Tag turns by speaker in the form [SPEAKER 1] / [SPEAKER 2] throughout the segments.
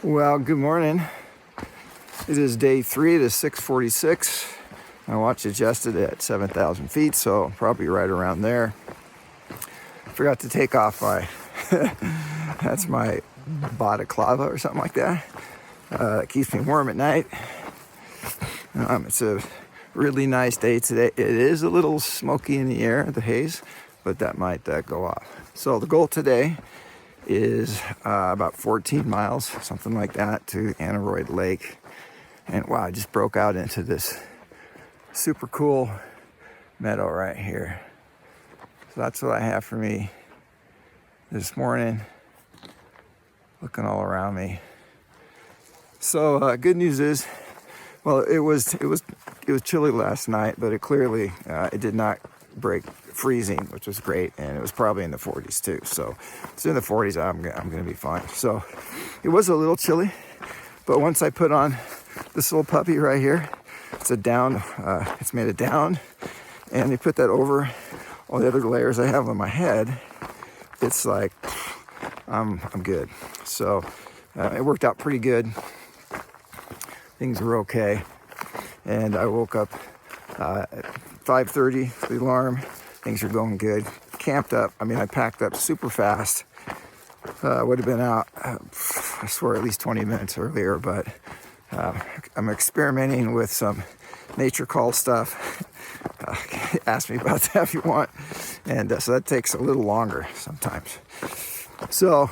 [SPEAKER 1] Well, good morning. It is day 3. It is 6:46. My watch adjusted at 7,000 feet, so probably right around there. Forgot to take off my, that's my balaclava or something like that. It keeps me warm at night. It's a really nice day today. It is a little smoky in the air, the haze, but that might go off. So the goal today is about 14 miles, something like that, to Aneroid Lake. And wow, I just broke out into this super cool meadow right here. So that's what I have for me this morning, looking all around me. So good news is, well, it was chilly last night, but it clearly it did not break freezing, which was great, and it was probably in the 40s too. So it's in the 40s. I'm gonna be fine. So it was a little chilly, but once I put on this little puppy right here, it's a down. It's made of down, and they put that over all the other layers I have on my head. It's like I'm good. So it worked out pretty good. Things were okay, and I woke up at 5:30 for the alarm. Things are going good. Camped up. I mean, I packed up super fast. Would have been out, I swear, at least 20 minutes earlier, but I'm experimenting with some nature call stuff. Ask me about that if you want. And so that takes a little longer sometimes. So,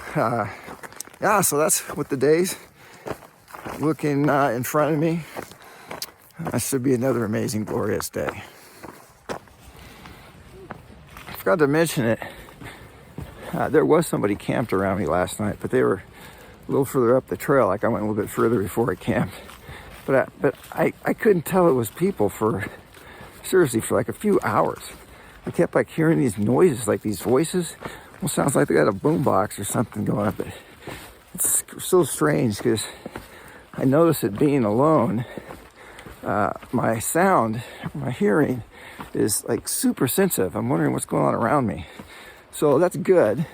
[SPEAKER 1] yeah, so that's what the day's looking in front of me. That should be another amazing, glorious day. I forgot to mention it. There was somebody camped around me last night, but they were a little further up the trail. Like I went a little bit further before I camped. But I couldn't tell it was people for like a few hours. I kept like hearing these noises, like these voices. Almost sounds like they got a boombox or something going up. It's so strange because I noticed that being alone, my sound, my hearing is like super sensitive. I'm wondering what's going on around me. So that's good.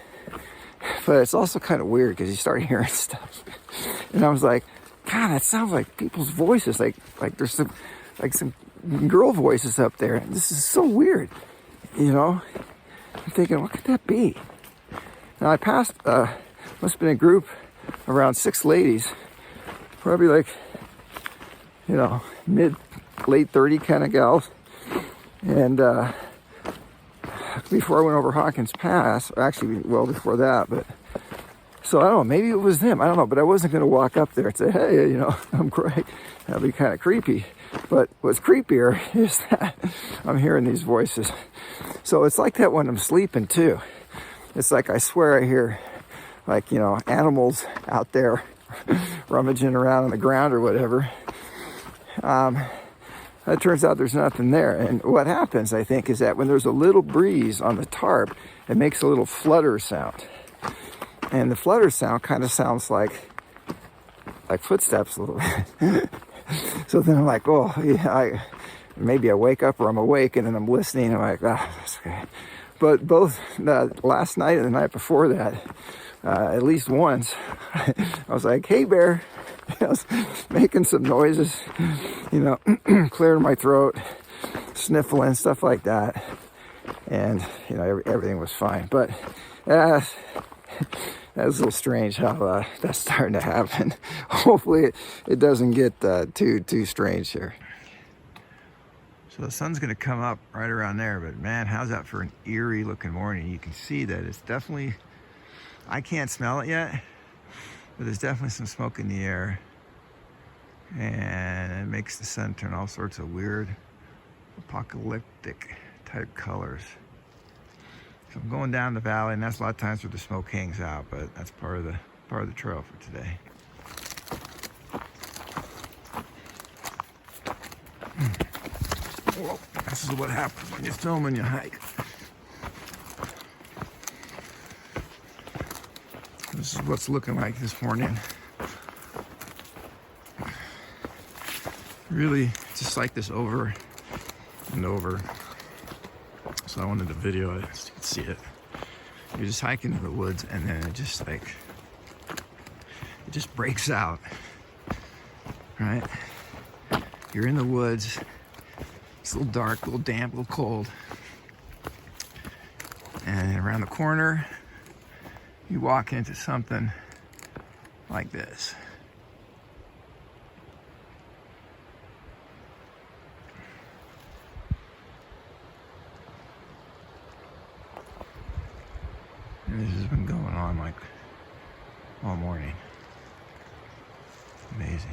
[SPEAKER 1] But it's also kind of weird because you start hearing stuff. And I was like, God, that sounds like people's voices. Like there's some girl voices up there. And this is so weird. You know? I'm thinking, what could that be? Now I passed, must have been a group around 6 ladies. Probably like, you know, late 30 kind of gals. And before I went over Hawkins Pass, actually well before that, but so I don't know, maybe it was them, I don't know, but I wasn't going to walk up there and say, hey, you know, I'm great. That'd be kind of creepy. But what's creepier is that I'm hearing these voices. So it's like that when I'm sleeping too. It's like I swear I hear, like, you know, animals out there rummaging around on the ground or whatever. It turns out there's nothing there. And what happens, I think, is that when there's a little breeze on the tarp, it makes a little flutter sound. And the flutter sound kind of sounds like footsteps a little bit. So then I'm like, oh, yeah, maybe I wake up or I'm awake and then I'm listening. I'm like, that's okay. But both last night and the night before that, at least once, I was like, hey, bear. I was making some noises, you know, clearing my throat, sniffling, stuff like that. And, you know, everything was fine. But that's a little strange how that's starting to happen. Hopefully it doesn't get too strange here. So the sun's going to come up right around there. But, man, how's that for an eerie looking morning? You can see that it's definitely, I can't smell it yet. But there's definitely some smoke in the air, and it makes the sun turn all sorts of weird apocalyptic type colors. So I'm going down the valley, and that's a lot of times where the smoke hangs out, but that's part of the trail for today. Whoa, this is what happens when you film and you hike. This is what's looking like this morning. Really just like this over and over. So I wanted to video it so you could see it. You're just hiking in the woods and then it just like, it just breaks out, right? You're in the woods. It's a little dark, a little damp, a little cold. And around the corner, you walk into something like this. And this has been going on like all morning. Amazing.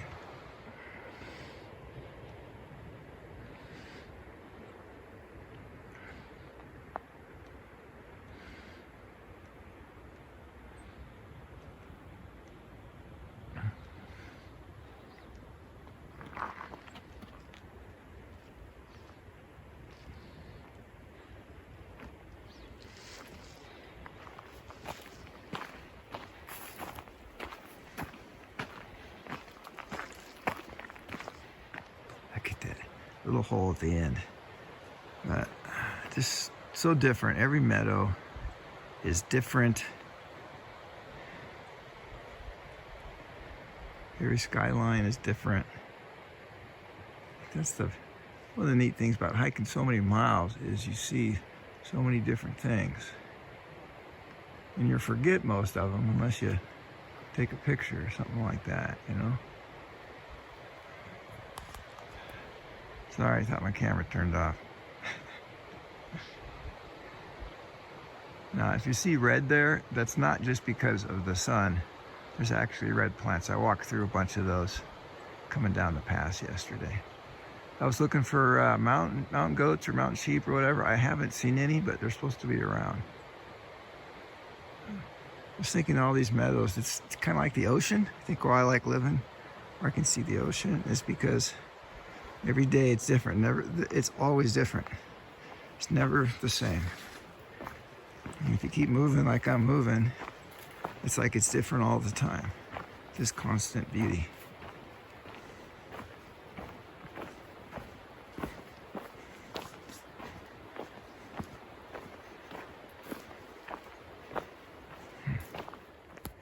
[SPEAKER 1] Look at that little hole at the end. But just so different. Every meadow is different. Every skyline is different. That's one of the neat things about hiking so many miles is you see so many different things. And you forget most of them unless you take a picture or something like that, you know? Sorry, I thought my camera turned off. Now, if you see red there, that's not just because of the sun. There's actually red plants. I walked through a bunch of those coming down the pass yesterday. I was looking for mountain goats or mountain sheep or whatever. I haven't seen any, but they're supposed to be around. I was thinking all these meadows, it's kind of like the ocean. I think why I like living where I can see the ocean is because every day it's different. It's always different. It's never the same. And if you keep moving like I'm moving, it's like it's different all the time. Just constant beauty.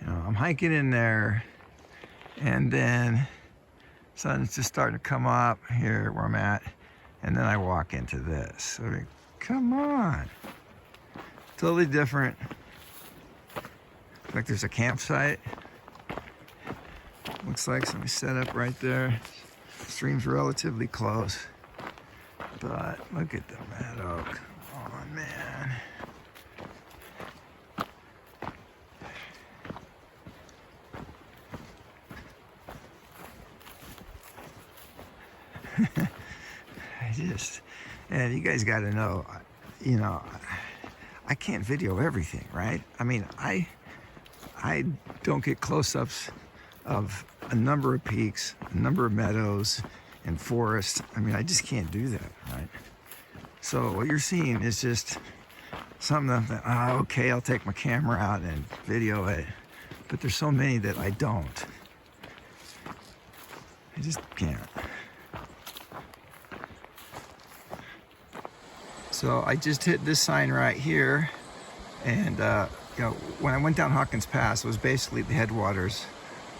[SPEAKER 1] You know, I'm hiking in there, and then sun's just starting to come up here where I'm at, and then I walk into this. So, come on. Totally different. Like there's a campsite. Looks like somebody set up right there. Stream's relatively close. But look at the meadow. Come on, man. And you guys got to know, you know, I can't video everything, right? I mean, I don't get close-ups of a number of peaks, a number of meadows and forests. I mean, I just can't do that, right? So what you're seeing is just something that, okay, I'll take my camera out and video it. But there's so many that I don't. I just can't. So I just hit this sign right here, and you know, when I went down Hawkins Pass, it was basically the headwaters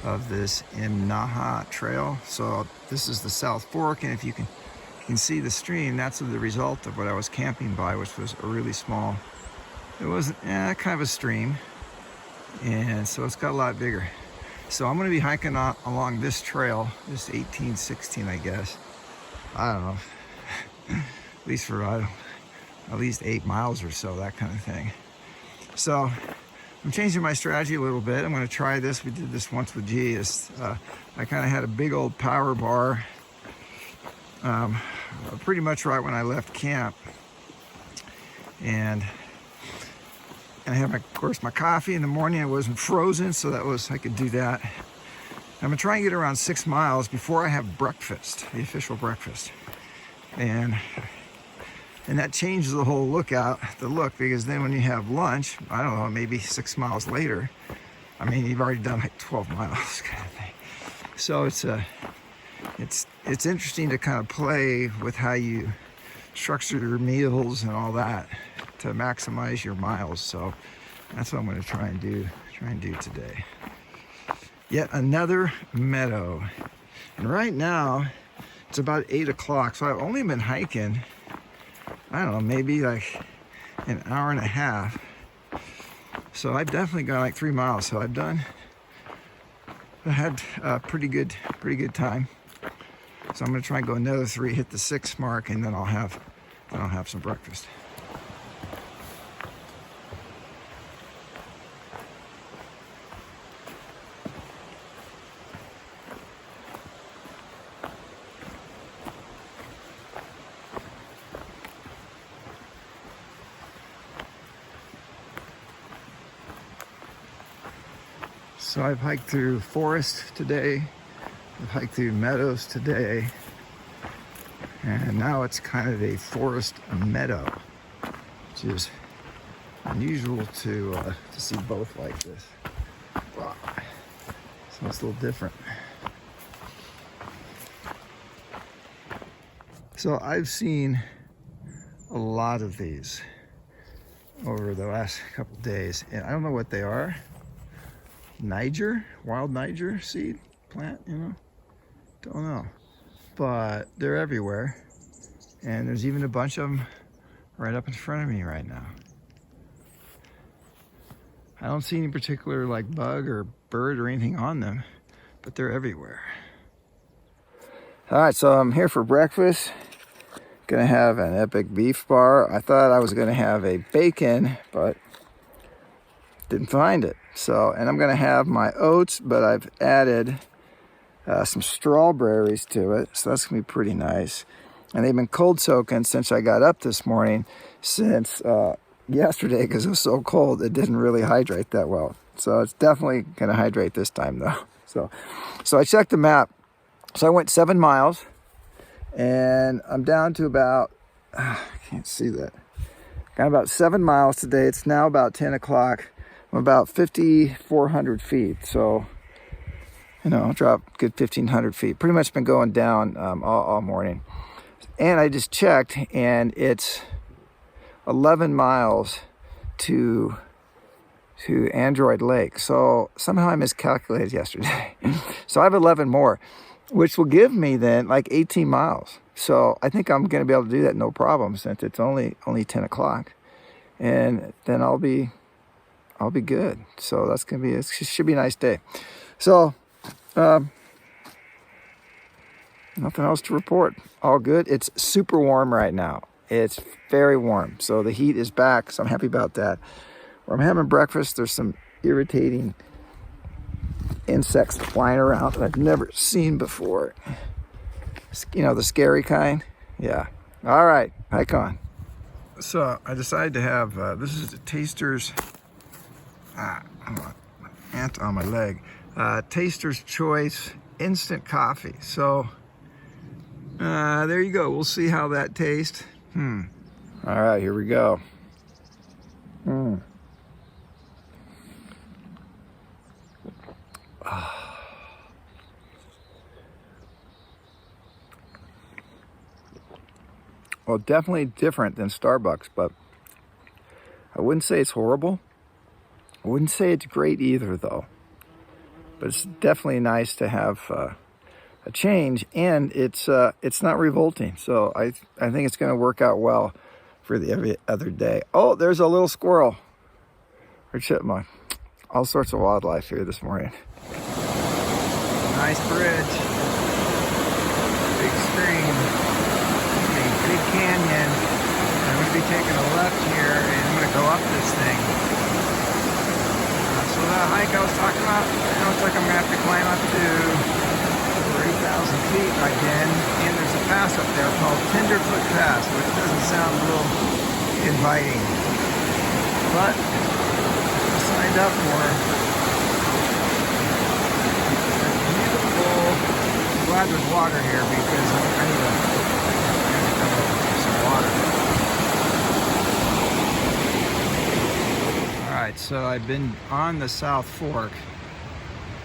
[SPEAKER 1] of this Imnaha Trail. So this is the South Fork, and if you can see the stream, that's the result of what I was camping by, which was a really small, it wasn't, kind of a stream, and so it's got a lot bigger. So I'm going to be hiking along this trail, this 1816, I guess. I don't know, at least for at least 8 miles or so, that kind of thing. So I'm changing my strategy a little bit. I'm going to try this. We did this once with G. I kind of had a big old power bar pretty much right when I left camp. And I had, of course, my coffee in the morning. It wasn't frozen, so I could do that. I'm going to try and get around 6 miles before I have breakfast, the official breakfast. And that changes the whole look, because then when you have lunch, I don't know, maybe 6 miles later, I mean, you've already done like 12 miles kind of thing. So it's interesting to kind of play with how you structure your meals and all that to maximize your miles. So that's what I'm going to try and do today. Yet another meadow. And right now, it's about 8 o'clock, so I've only been hiking, I don't know, maybe like an hour and a half. So I've definitely gone like 3 miles. So I had a pretty good time. So I'm gonna try and go another 3, hit the 6 mark, and then I'll have some breakfast. So I've hiked through forest today, I've hiked through meadows today, and now it's kind of a forest meadow, which is unusual to see both like this. Wow. So it's a little different. So I've seen a lot of these over the last couple days, and I don't know what they are. Wild Niger seed plant, you know, don't know, but they're everywhere, and there's even a bunch of them right up in front of me right now. I don't see any particular like bug or bird or anything on them, but they're everywhere. All right, so I'm here for breakfast. Gonna have an epic beef bar. I thought I was gonna have a bacon, but didn't find it. So, and I'm gonna have my oats, but I've added some strawberries to it, so that's gonna be pretty nice. And they've been cold soaking since I got up this morning, since yesterday, because it was so cold it didn't really hydrate that well. So it's definitely gonna hydrate this time though. So I checked the map. So I went 7 miles, and I'm down to about, I can't see that. Got about 7 miles today. It's now about 10 o'clock. I'm about 5,400 feet. So, you know, dropped good 1,500 feet. Pretty much been going down all morning. And I just checked, and it's 11 miles to Android Lake. So somehow I miscalculated yesterday. So I have 11 more, which will give me then like 18 miles. So I think I'm going to be able to do that no problem, since it's only 10 o'clock. And then I'll be good. So that's going to be, it should be a nice day. So, nothing else to report. All good. It's super warm right now. It's very warm. So the heat is back. So I'm happy about that. Where I'm having breakfast, there's some irritating insects flying around that I've never seen before. You know, the scary kind. Yeah. All right. Hike on. So I decided to have, this is the Taster's, ant on my leg. Taster's Choice instant coffee. So there you go. We'll see how that tastes. All right, here we go. Well, definitely different than Starbucks, but I wouldn't say it's horrible. I wouldn't say it's great either, though. But it's definitely nice to have a change, and it's not revolting. So I think it's going to work out well for the every other day. Oh, there's a little squirrel or chipmunk. All sorts of wildlife here this morning. Nice bridge. Big stream. Big canyon. I'm going to be taking a left here, and I'm going to go up this thing. So that hike I was talking about, it looks like I'm going to have to climb up to over 8,000 feet again. And there's a pass up there called Tenderfoot Pass, which doesn't sound real inviting. But I signed up for it. Beautiful. I'm glad there's water here, because I need to some water. Alright, so I've been on the South Fork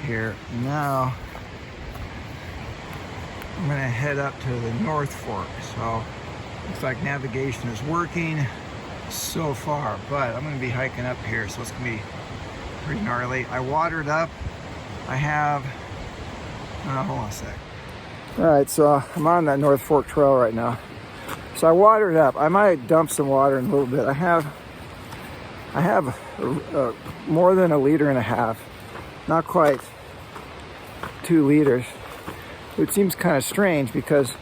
[SPEAKER 1] here. Now I'm going to head up to the North Fork. So looks like navigation is working so far, but I'm going to be hiking up here, so it's going to be pretty gnarly. I watered up I have, hold on a sec. All right, so I'm on that North Fork Trail right now. So I watered up. I might dump some water in a little bit. I have more than 1.5 liters, not quite 2 liters. It seems kind of strange because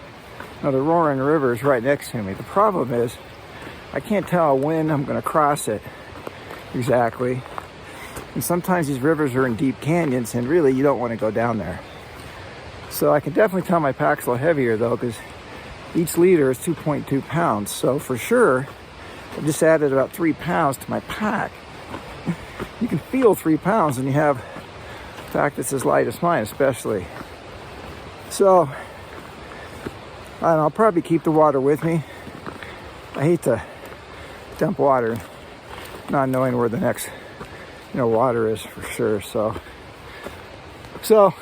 [SPEAKER 1] the Roaring River is right next to me. The problem is I can't tell when I'm going to cross it exactly. And sometimes these rivers are in deep canyons, and really you don't want to go down there. So I can definitely tell my pack's a little heavier though, because each liter is 2.2 pounds. So for sure, I just added about 3 pounds to my pack. You can feel 3 pounds when you have a pack that's as light as mine, especially. So I'll probably keep the water with me. I hate to dump water not knowing where the next water is for sure. So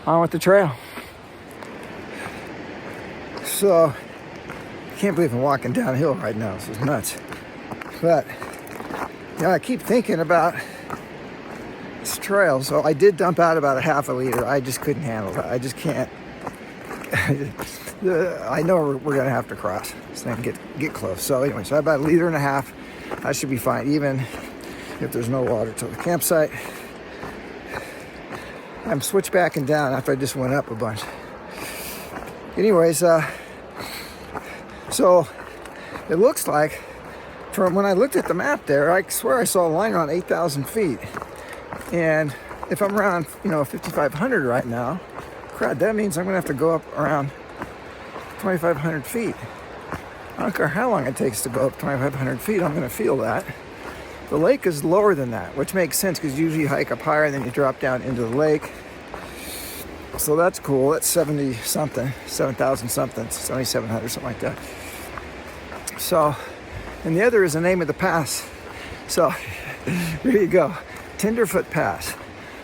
[SPEAKER 1] on with the trail. So I can't believe I'm walking downhill right now. This is nuts. But I keep thinking about this trail. So I did dump out about 0.5 liter. I just couldn't handle that. I just can't. I know we're gonna have to cross so I can get close. So anyway, so about 1.5 liters. That should be fine, even if there's no water to the campsite. I'm switchbacking down after I just went up a bunch. Anyways, so it looks like from when I looked at the map there, I swear I saw a line around 8,000 feet. And if I'm around, 5,500 right now, crap, that means I'm gonna have to go up around 2,500 feet. I don't care how long it takes to go up 2,500 feet, I'm gonna feel that. The lake is lower than that, which makes sense because usually you hike up higher and then you drop down into the lake. So that's cool. That's 70 something, 7,000 something, 7,700, something like that. So, and the other is the name of the pass. So, here you go. Tenderfoot Pass.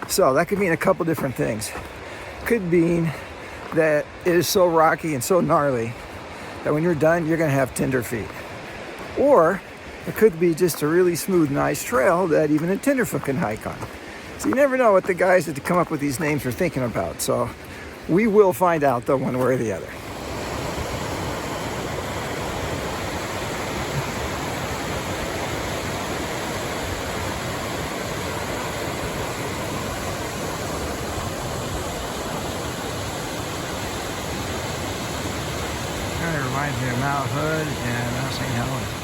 [SPEAKER 1] So that could mean a couple different things. Could mean that it is so rocky and so gnarly that when you're done, you're gonna have tender feet. Or it could be just a really smooth, nice trail that even a tenderfoot can hike on. So you never know what the guys that come up with these names are thinking about. So we will find out though, one way or the other. Kind of reminds me of Mount Hood and Mount St. Helens.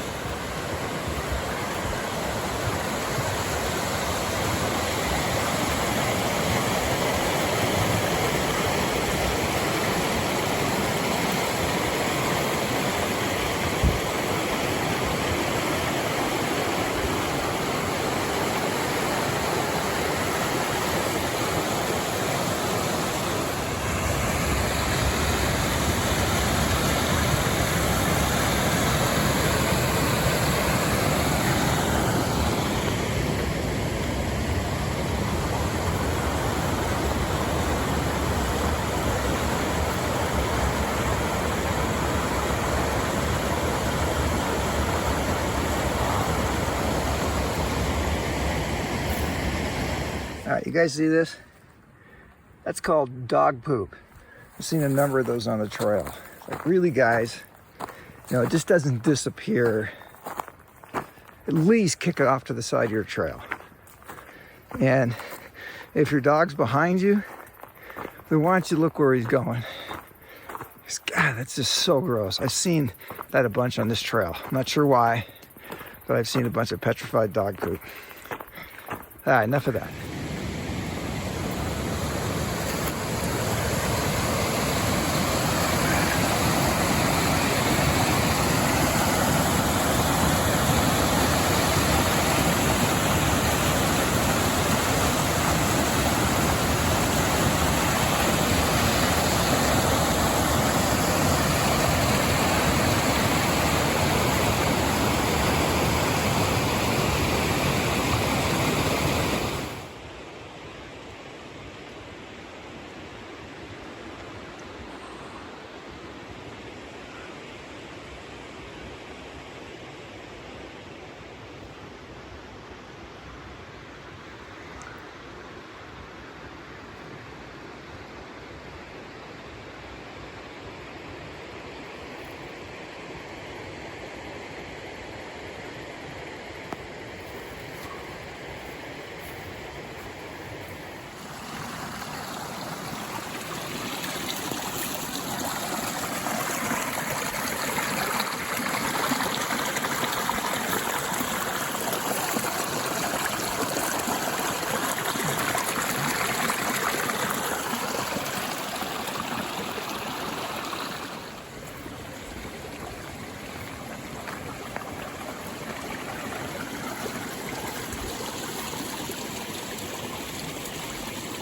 [SPEAKER 1] All right, you guys see this? That's called dog poop. I've seen a number of those on the trail. Like, really, guys, it just doesn't disappear. At least kick it off to the side of your trail. And if your dog's behind you, then why don't you look where he's going? God, that's just so gross. I've seen that a bunch on this trail. I'm not sure why, but I've seen a bunch of petrified dog poop. All right, enough of that.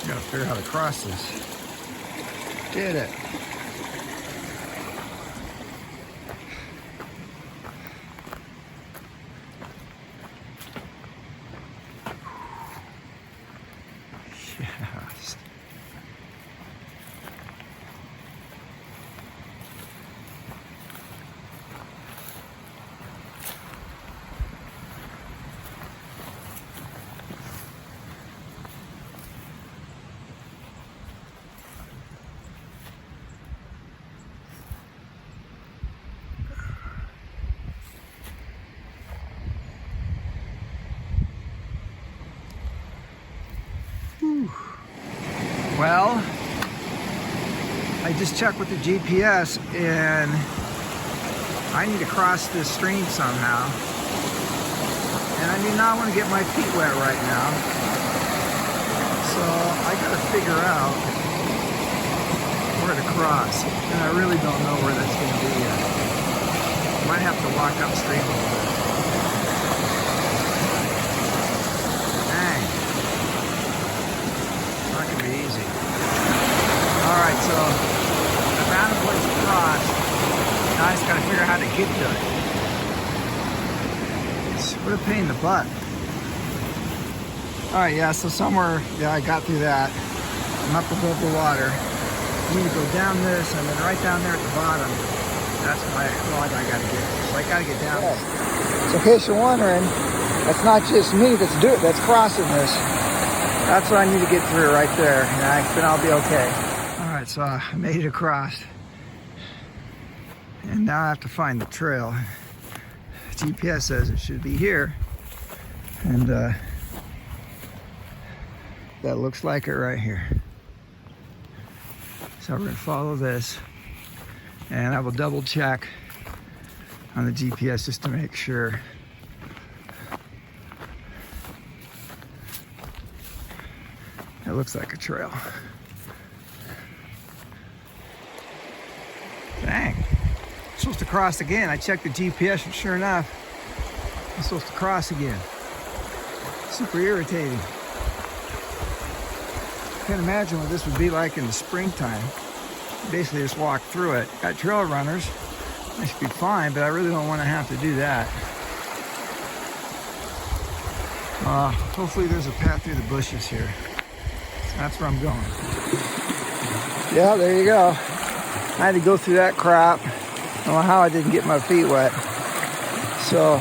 [SPEAKER 1] Gotta figure out how to cross this. Did it. Yes. Well, I just checked with the GPS and I need to cross this stream somehow. And I do not want to get my feet wet right now. So I gotta figure out where to cross. And I really don't know where that's gonna be yet. Might have to walk upstream a little bit. Easy. All right, so I found a place to cross. Now I just gotta figure out how to get to it. What a pain in the butt. All right, yeah, so somewhere, yeah, I got through that. I'm up above the water. I need to go down this, and then right down there at the bottom, that's my log I gotta get. So I gotta get down there. So in case you're wondering, that's not just me that's crossing this. That's what I need to get through right there, and then I'll be okay. All right, so I made it across. And now I have to find the trail. GPS says it should be here. And that looks like it right here. So we're gonna follow this. And I will double check on the GPS just to make sure. It looks like a trail. Dang. I'm supposed to cross again. I checked the GPS and sure enough, I'm supposed to cross again. Super irritating. Can't imagine what this would be like in the springtime. Basically just walk through it. Got trail runners. I should be fine, but I really don't want to have to do that. Hopefully there's a path through the bushes here. That's where I'm going. Yeah, there you go. I had to go through that crap. I don't know how I didn't get my feet wet. So,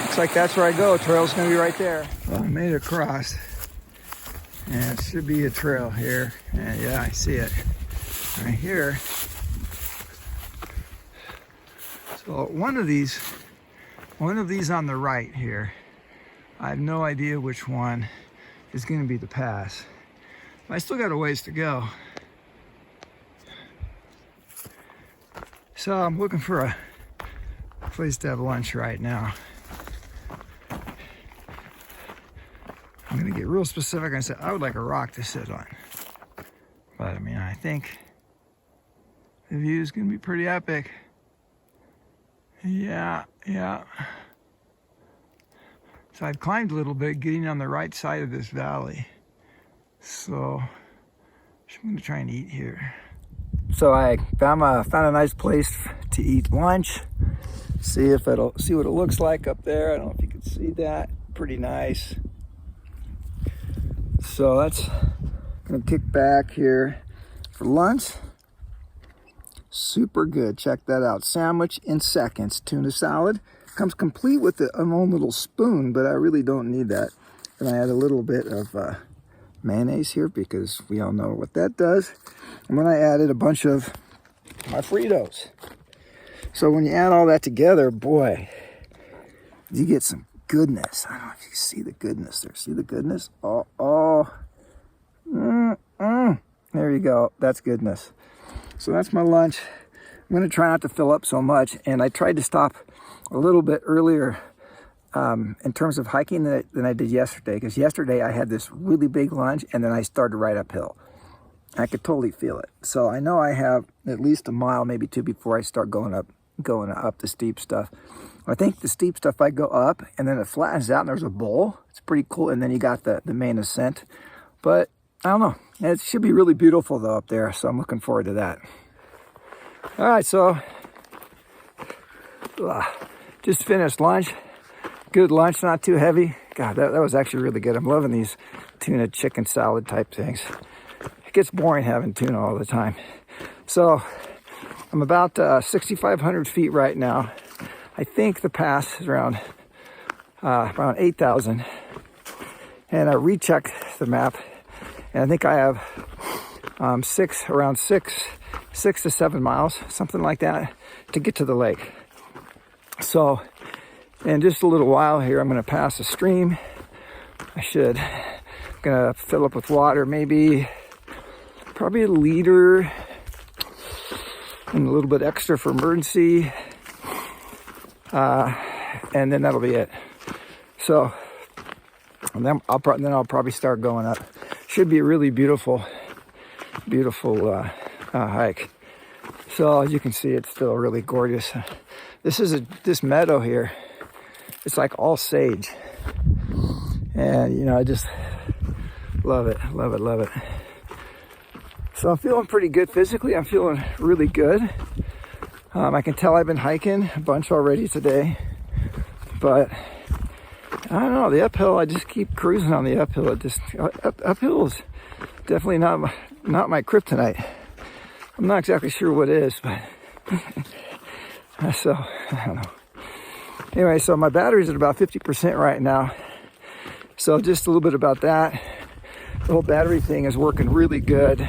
[SPEAKER 1] looks like that's where I go. Trail's gonna be right there. Well, I made it across. And it should be a trail here. And yeah, I see it. Right here. So one of these on the right here. I have no idea which one is gonna be the pass. I still got a ways to go. So I'm looking for a place to have lunch right now. I'm gonna get real specific and say I would like a rock to sit on. But I mean, I think the view is gonna be pretty epic. Yeah. So I've climbed a little bit, getting on the right side of this valley. So I'm gonna try and eat here. So I found a nice place to eat lunch. See what it looks like up there. I don't know if you can see that. Pretty nice. So that's gonna kick back here for lunch. Super good. Check that out. Sandwich in seconds. Tuna salad. Comes complete with a own little spoon, but I really don't need that. And I add a little bit of mayonnaise here because we all know what that does. And then I added a bunch of my Fritos. So when you add all that together, boy, you get some goodness. I don't know if you see the goodness there. See the goodness? There you go. That's goodness. So that's my lunch. I'm gonna try not to fill up so much. And I tried to stop a little bit earlier in terms of hiking than I did yesterday. Because yesterday I had this really big lunch and then I started right uphill. I could totally feel it. So I know I have at least a mile, maybe two, before I start going up the steep stuff. I think the steep stuff I go up and then it flattens out and there's a bowl. It's pretty cool. And then you got the main ascent. But I don't know. It should be really beautiful though up there, so I'm looking forward to that. All right, so just finished lunch. Good lunch, not too heavy. God, that was actually really good. I'm loving these tuna chicken salad type things. It gets boring having tuna all the time. So I'm about 6,500 feet right now. I think the pass is around 8,000. And I rechecked the map, and I think I have around six to 7 miles, something like that, to get to the lake. So in just a little while here, I'm going to pass a stream. I'm going to fill up with water, probably a liter, and a little bit extra for emergency. And then that'll be it. So, and then I'll probably start going up. Should be a really beautiful hike. So as you can see, it's still really gorgeous. This meadow here, it's like all sage. And I just love it. So I'm feeling pretty good physically. I'm feeling really good. I can tell I've been hiking a bunch already today, but I don't know, the uphill, I just keep cruising on the uphill. Uphill is definitely not my kryptonite. I'm not exactly sure what is, but so I don't know. Anyway, so my battery's at about 50% right now. So just a little bit about that. The whole battery thing is working really good.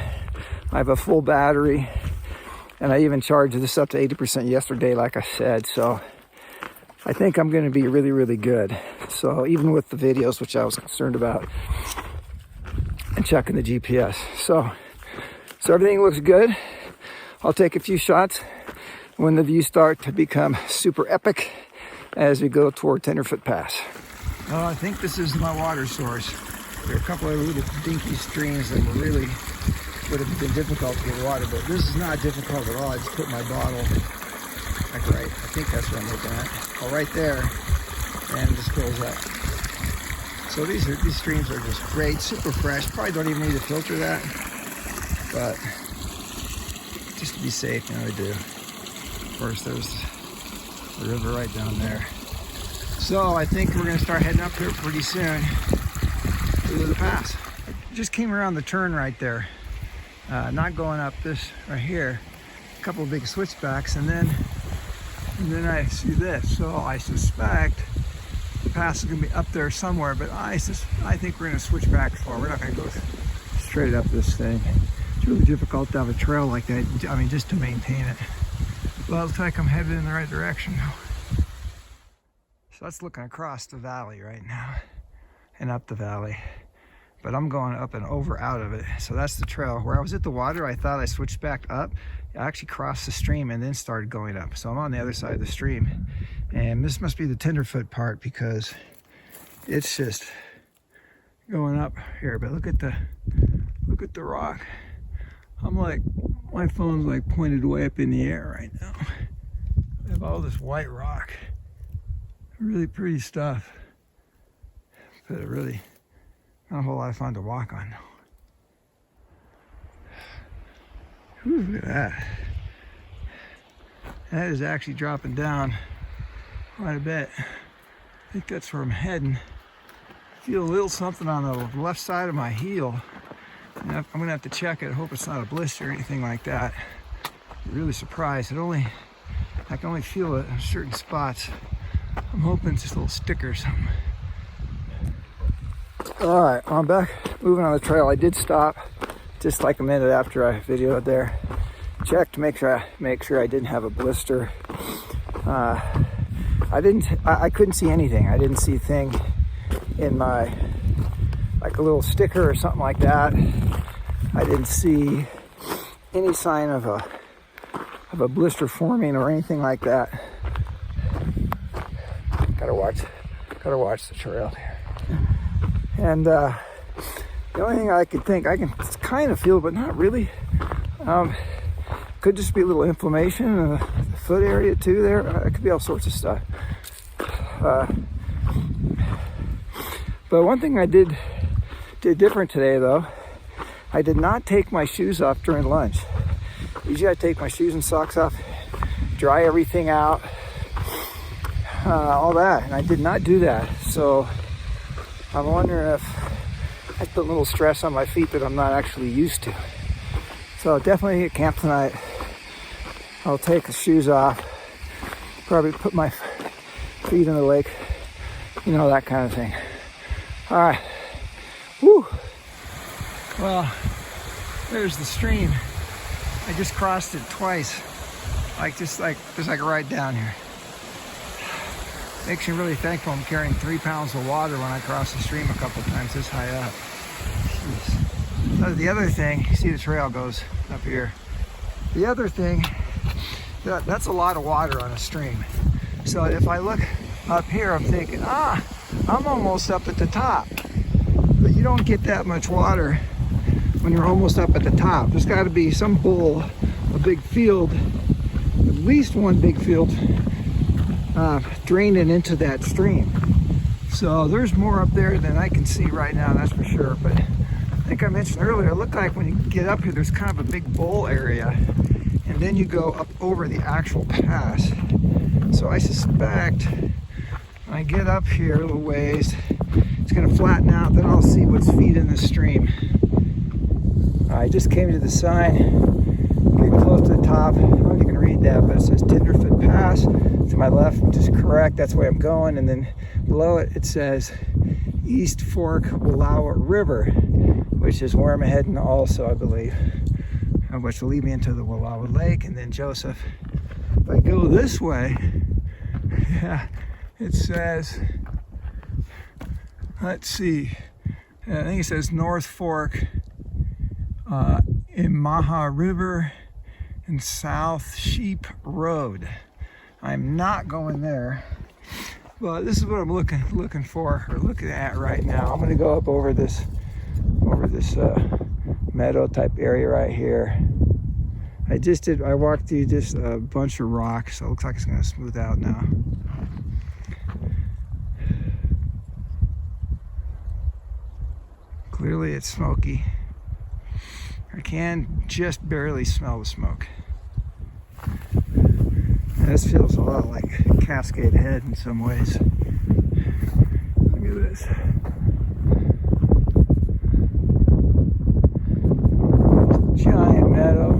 [SPEAKER 1] I have a full battery, and I even charged this up to 80% yesterday, like I said. So I think I'm going to be really, really good. So even with the videos, which I was concerned about, and checking the GPS. So everything looks good. I'll take a few shots when the views start to become super epic as we go toward Tenderfoot Pass. Well, I think this is my water source. There are a couple of little dinky streams that would have been difficult to get water, but this is not difficult at all. I just put my bottle like right, I think that's what I'm looking at. Oh, right there, and it just fills up. So these streams are just great, super fresh. Probably don't even need to filter that, but just to be safe, I do. Of course, there's the river right down there. So I think we're gonna start heading up here pretty soon to the pass. I just came around the turn right there. Not going up this right here. A couple of big switchbacks, and then I see this. So I suspect the pass is gonna be up there somewhere, but I think we're gonna switch back far. We're not gonna go straight up this thing. It's really difficult to have a trail like that. I mean, just to maintain it. Well, it looks like I'm headed in the right direction now. So that's looking across the valley right now and up the valley. But I'm going up and over out of it. So that's the trail. Where I was at the water, I thought I switched back up. I actually crossed the stream and then started going up. So I'm on the other side of the stream. And this must be the Tenderfoot part because it's just going up here. But look at the rock. I'm like, my phone's like pointed way up in the air right now. I have all this white rock. Really pretty stuff. But it really not a whole lot of fun to walk on. Whew, look at that. That is actually dropping down quite a bit. I think that's where I'm heading. I feel a little something on the left side of my heel. And I'm gonna have to check it. I hope it's not a blister or anything like that. I'm really surprised. I can only feel it in certain spots. I'm hoping it's just a little sticker or something. All right, I'm back moving on the trail. I did stop just like a minute after I videoed there. Checked to make sure I didn't have a blister. I couldn't see anything. I didn't see a thing in my, like a little sticker or something like that. I didn't see any sign of a blister forming or anything like that. Gotta watch the trail here. And the only thing I could think, I can kind of feel, but not really. Could just be a little inflammation in the foot area too there. It could be all sorts of stuff. But one thing I did different today though, I did not take my shoes off during lunch. Usually I take my shoes and socks off, dry everything out, all that, and I did not do that. So I'm wondering if I put a little stress on my feet that I'm not actually used to. So definitely at camp tonight, I'll take the shoes off, probably put my feet in the lake, you know, that kind of thing. All right. Woo. Well, there's the stream. I just crossed it twice. There's like right down here. Makes me really thankful I'm carrying 3 pounds of water when I cross the stream a couple times this high up. Jeez. So the other thing, you see the trail goes up here. The other thing, that's a lot of water on a stream. So if I look up here, I'm thinking, I'm almost up at the top. But you don't get that much water when you're almost up at the top. There's got to be some bowl, a big field, at least one big field draining into that stream. So there's more up there than I can see right now, that's for sure. But I think I mentioned earlier, it looked like when you get up here, there's kind of a big bowl area, and then you go up over the actual pass. So I suspect when I get up here a little ways, it's gonna flatten out, then I'll see what's feeding the stream. I just came to the sign, getting close to the top. I don't know if you can read that, but it says Tenderfoot Pass to my left, which is correct, that's where I'm going. And then below it, it says East Fork Wallowa River, which is where I'm heading also, I believe, which will lead me into the Wallowa Lake. And then Joseph, if I go this way, yeah, it says, let's see, I think it says North Fork, Imaha River and South Sheep Road. I'm not going there, but this is what I'm looking at right now. I'm going to go up over this meadow type area right here. I walked through just a bunch of rocks, so it looks like it's going to smooth out now. Clearly it's smoky. I can just barely smell the smoke. And this feels a lot like Cascade Head in some ways. Look at this. Giant meadow.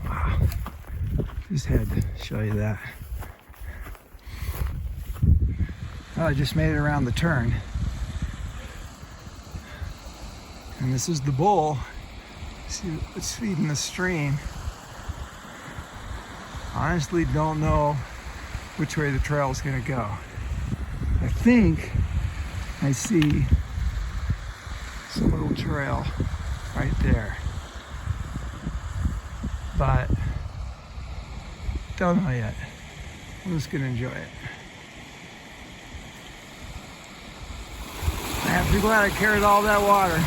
[SPEAKER 1] Wow. Just had to show you that. Oh, I just made it around the turn. And this is the bowl. See what's feeding the stream. Honestly, don't know which way the trail is going to go. I think I see some little trail right there, but don't know yet. I'm just going to enjoy it. I'm pretty glad I carried all that water.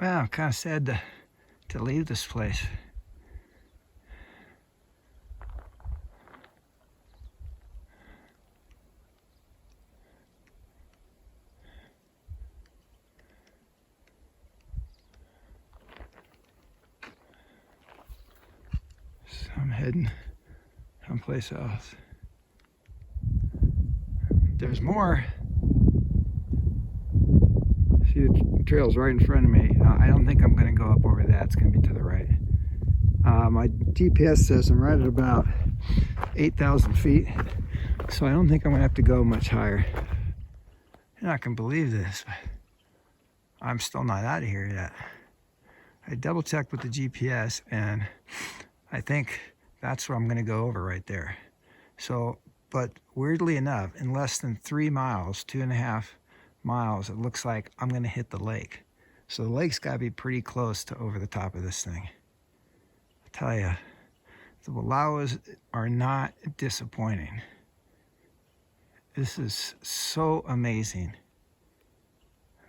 [SPEAKER 1] Well, I'm kind of sad to leave this place. So I'm heading someplace else. There's more. See, the trail's right in front of me. I don't think I'm going to go up over that. It's going to be to the right. My GPS says I'm right at about 8,000 feet, so I don't think I'm going to have to go much higher. You're not going to believe this, but I'm still not out of here yet. I double checked with the GPS, and I think that's where I'm going to go over right there. So, but weirdly enough, in less than 3 miles, 2.5 miles, it looks like I'm going to hit the lake. So the lake's got to be pretty close to over the top of this thing. I tell you, the Wallowas are not disappointing. This is so amazing.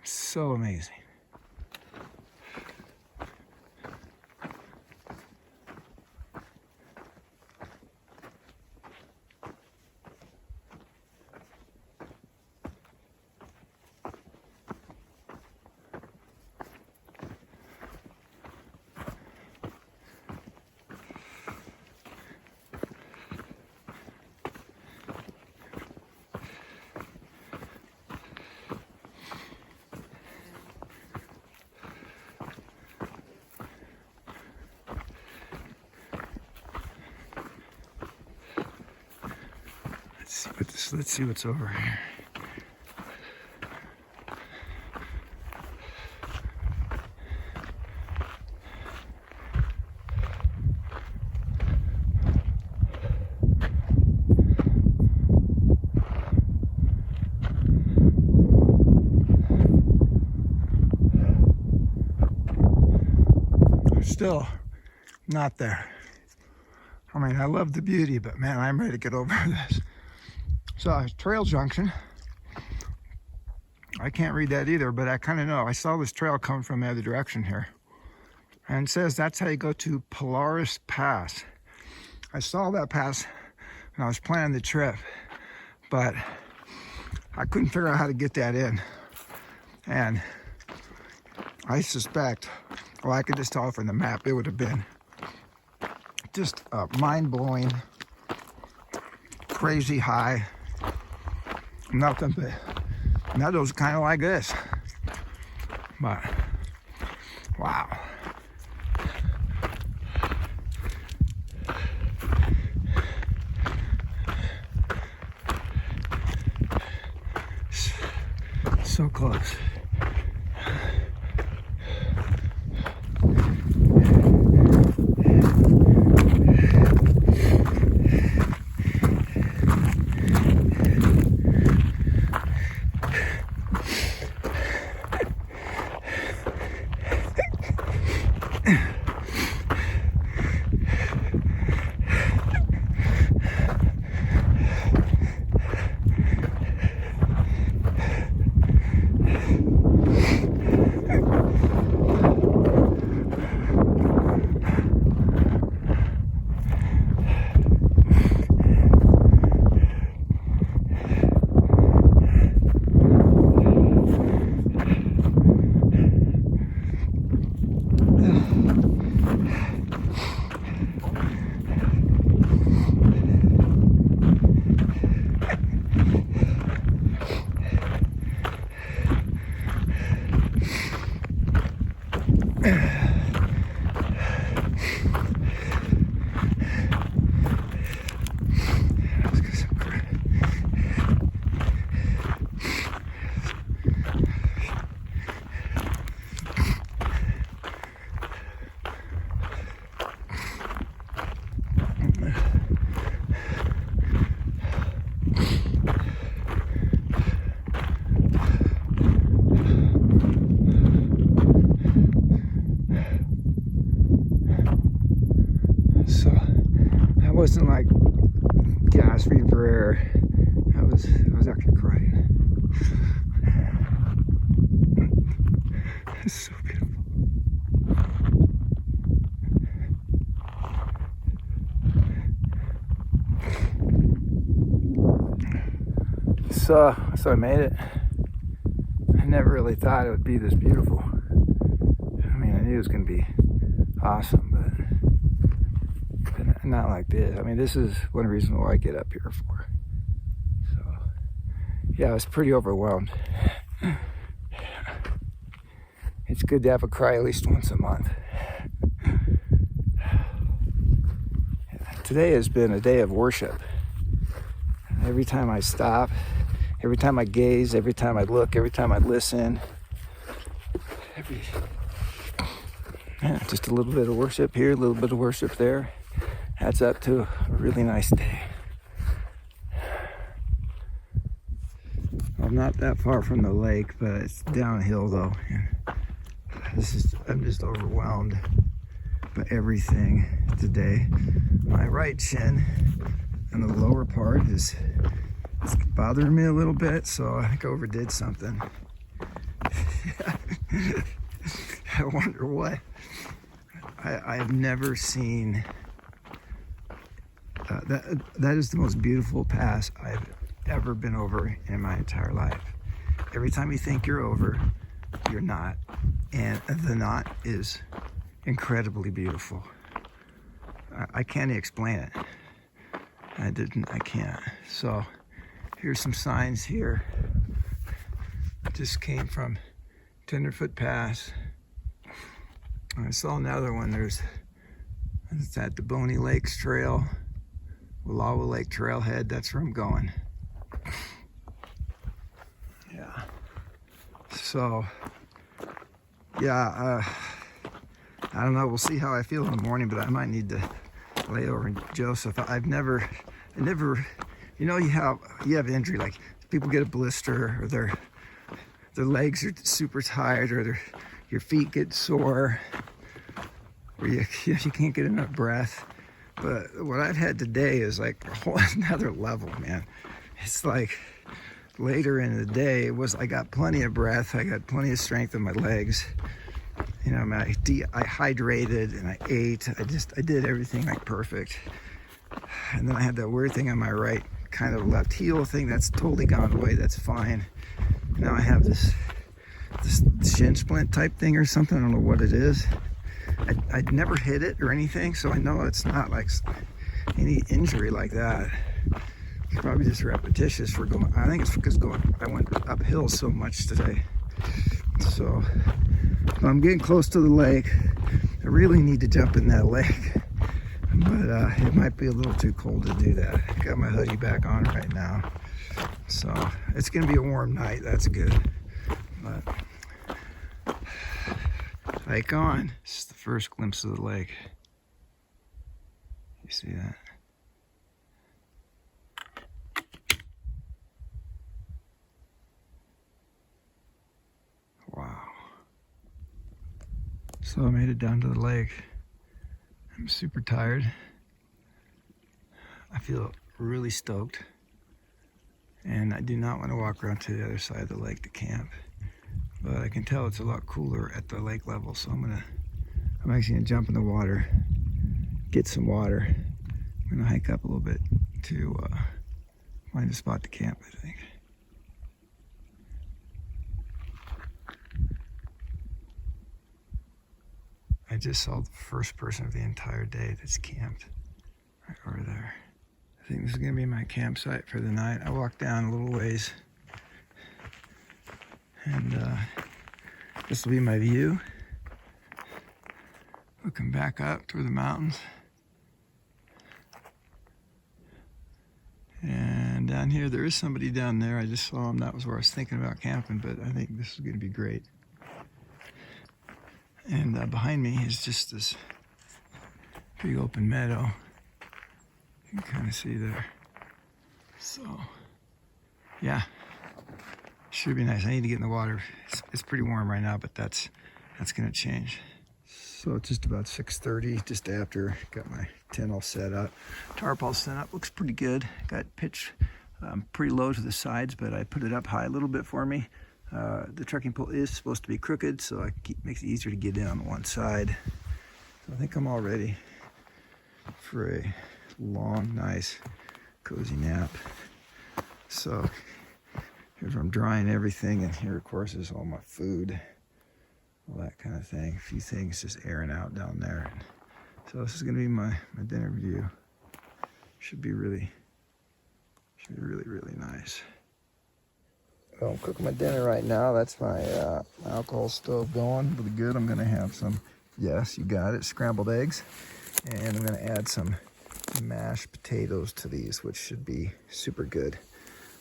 [SPEAKER 1] So amazing. Let's see what's over here. Still not there. I mean, I love the beauty, but man, I'm ready to get over this. So, trail junction. I can't read that either, but I kind of know. I saw this trail come from the other direction here. And it says that's how you go to Polaris Pass. I saw that pass when I was planning the trip, but I couldn't figure out how to get that in. And I suspect, well, I could just tell from the map, it would have been just a mind-blowing, crazy high. Nothing but meadows kind of like this. But, wow. So close. Wasn't like gasping for air. I was actually crying. It's so beautiful. So I made it. I never really thought it would be this beautiful. I mean, I knew it was gonna be awesome, but not like this. I mean, this is one reason why I get up here for. So, yeah, I was pretty overwhelmed. It's good to have a cry at least once a month. Today has been a day of worship. Every time I stop, every time I gaze, every time I look, every time I listen, just a little bit of worship here, a little bit of worship there, adds up to a really nice day. I'm not that far from the lake, but it's downhill though. I'm just overwhelmed by everything today. My right shin and the lower part it's bothering me a little bit, so I think I overdid something. I wonder what. I've never seen that is the most beautiful pass I've ever been over in my entire life. Every time you think you're over, you're not, and the knot is incredibly beautiful. I can't explain it. I can't. So here's some signs here. Just came from Tenderfoot Pass. I saw another one. It's at the Boney Lakes Trail, Wallowa Lake Trailhead. That's where I'm going. Yeah. So, yeah, I don't know. We'll see how I feel in the morning, but I might need to lay over in Joseph. I never, you know, you have injury, like people get a blister, or their legs are super tired, or your feet get sore, or you can't get enough breath. But what I've had today is like a whole another level, man. It's like later in the day, I got plenty of breath, I got plenty of strength in my legs. You know, I hydrated and I ate. I did everything like perfect. And then I had that weird thing on my right, kind of left heel thing. That's totally gone away. That's fine. Now I have this shin splint type thing or something. I don't know what it is. I'd never hit it or anything, so I know it's not like any injury like that. It's probably just repetitious for going. I think it's because I went uphill so much today. So I'm getting close to the lake. I really need to jump in that lake, but it might be a little too cold to do that. I got my hoodie back on right now, so it's gonna be a warm night. That's good. But hike on. This is the first glimpse of the lake. You see that? Wow. So I made it down to the lake. I'm super tired. I feel really stoked. And I do not want to walk around to the other side of the lake to camp. But I can tell it's a lot cooler at the lake level, so I'm actually gonna jump in the water, get some water. I'm gonna hike up a little bit to find a spot to camp, I think. I just saw the first person of the entire day that's camped right over there. I think this is gonna be my campsite for the night. I walked down a little ways, and this will be my view. Looking back up toward the mountains. And down here, there is somebody down there. I just saw him. That was where I was thinking about camping, but I think this is gonna be great. And behind me is just this big open meadow. You can kind of see there. So, yeah, should be nice. I need to get in the water. It's pretty warm right now, but that's gonna change. So it's just about 6:30, just after. Got my tent all set up. Tarp all set up, looks pretty good. Got pitch pretty low to the sides, but I put it up high a little bit for me. The trekking pole is supposed to be crooked, so it makes it easier to get in on one side. So I think I'm all ready for a long, nice, cozy nap. So here's where I'm drying everything, and here, of course, is all my food, all that kind of thing. A few things just airing out down there. So this is gonna be my dinner view. Should be really nice. Well, I'm cooking my dinner right now. That's my alcohol stove going really good. I'm gonna have some, yes, you got it, scrambled eggs. And I'm gonna add some mashed potatoes to these, which should be super good.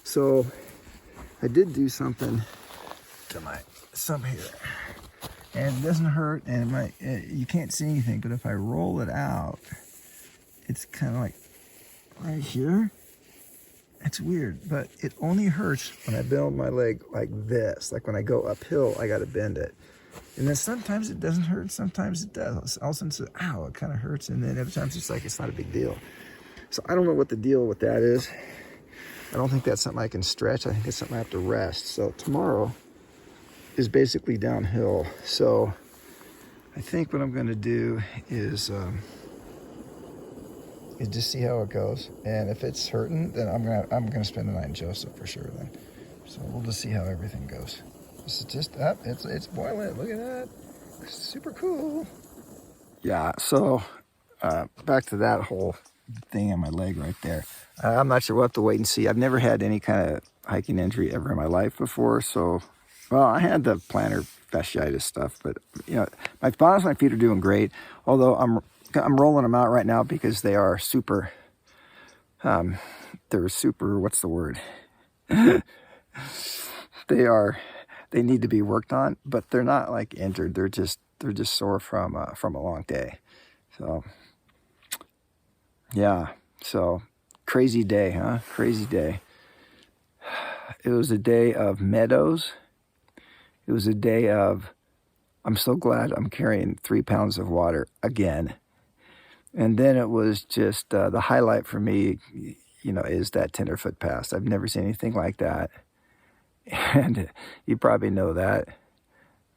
[SPEAKER 1] So I did do something to my sub here. And it doesn't hurt, and you can't see anything, but if I roll it out, it's kind of like right here. It's weird, but it only hurts when I bend my leg like this. Like when I go uphill, I gotta bend it. And then sometimes it doesn't hurt, sometimes it does. All of a sudden, it's, ow, it kind of hurts, and then other times it's like it's not a big deal. So I don't know what the deal with that is. I don't think that's something I can stretch. I think it's something I have to rest. So tomorrow is basically downhill. So I think what I'm gonna do is just see how it goes. And if it's hurting, then I'm gonna spend the night in Joseph for sure then. So we'll just see how everything goes. This is just up, it's boiling, look at that. Super cool. Yeah, so back to that whole thing on my leg right there. I'm not sure, we'll have to wait and see. I've never had any kind of hiking injury ever in my life before, so, well, I had the plantar fasciitis stuff, but, you know, my feet are doing great, although I'm rolling them out right now because they are super, they're super, what's the word? They need to be worked on, but they're not like injured. They're just sore from a long day. So, yeah, so crazy day, huh? Crazy day. It was a day of meadows. It was a day of, I'm so glad I'm carrying 3 pounds of water again. And then it was just the highlight for me, you know, is that Tenderfoot Pass. I've never seen anything like that. And you probably know that.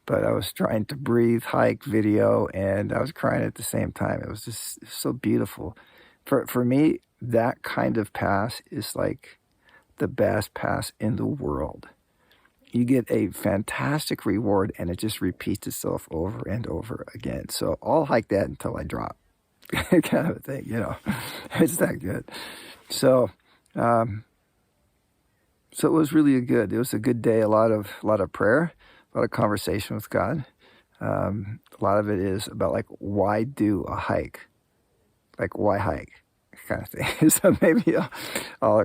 [SPEAKER 1] But I was trying to breathe, hike, video, and I was crying at the same time. It was just so beautiful. For me, that kind of pass is like the best pass in the world. You get a fantastic reward, and it just repeats itself over and over again. So I'll hike that until I drop. Kind of a thing, you know. It's that good. So, so it was really it was a good day. A lot of prayer, a lot of conversation with God. A lot of it is about like, why do a hike? Like, why hike? Kind of thing. So maybe I'll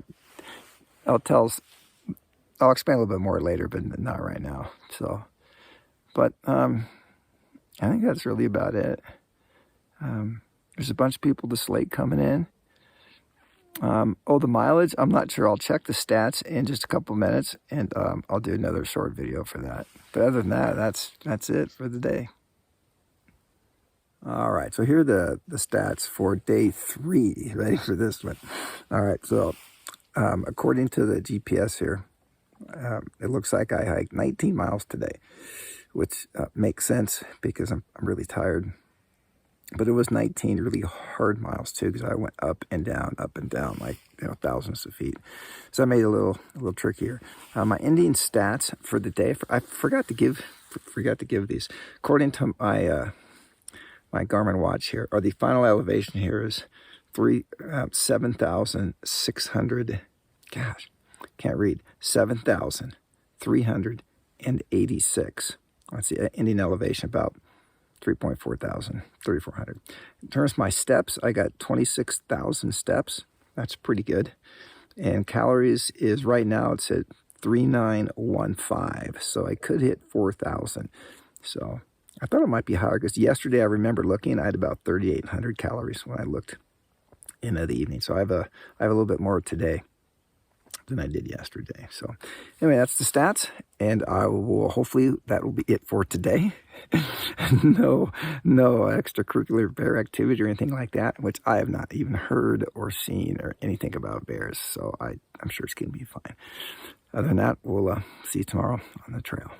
[SPEAKER 1] explain a little bit more later, but not right now. So, but I think that's really about it. There's a bunch of people to Slate coming in. The mileage, I'm not sure. I'll check the stats in just a couple minutes, and I'll do another short video for that. But other than that, that's it for the day. All right, so here are the stats for day 3. Ready for this one? All right, so according to the GPS here, it looks like I hiked 19 miles today, which makes sense because I'm really tired. But it was 19 really hard miles too, because I went up and down, like, you know, thousands of feet. So I made it a little trickier. My ending stats for the day, I forgot to give these. According to my my Garmin watch here, or the final elevation here is 7,600. Gosh, can't read. 7,386. That's the ending elevation, about 3,400. In terms of my steps, I got 26,000 steps. That's pretty good. And calories is right now, it's at 3,915. So I could hit 4,000. So I thought it might be higher because yesterday I remember looking, I had about 3,800 calories when I looked in the evening. So I have a little bit more today than I did yesterday. So anyway, that's the stats, and I will, hopefully that will be it for today. No extracurricular bear activity or anything like that, which I have not even heard or seen or anything about bears. So I'm sure it's going to be fine. Other than that, we'll see you tomorrow on the trail.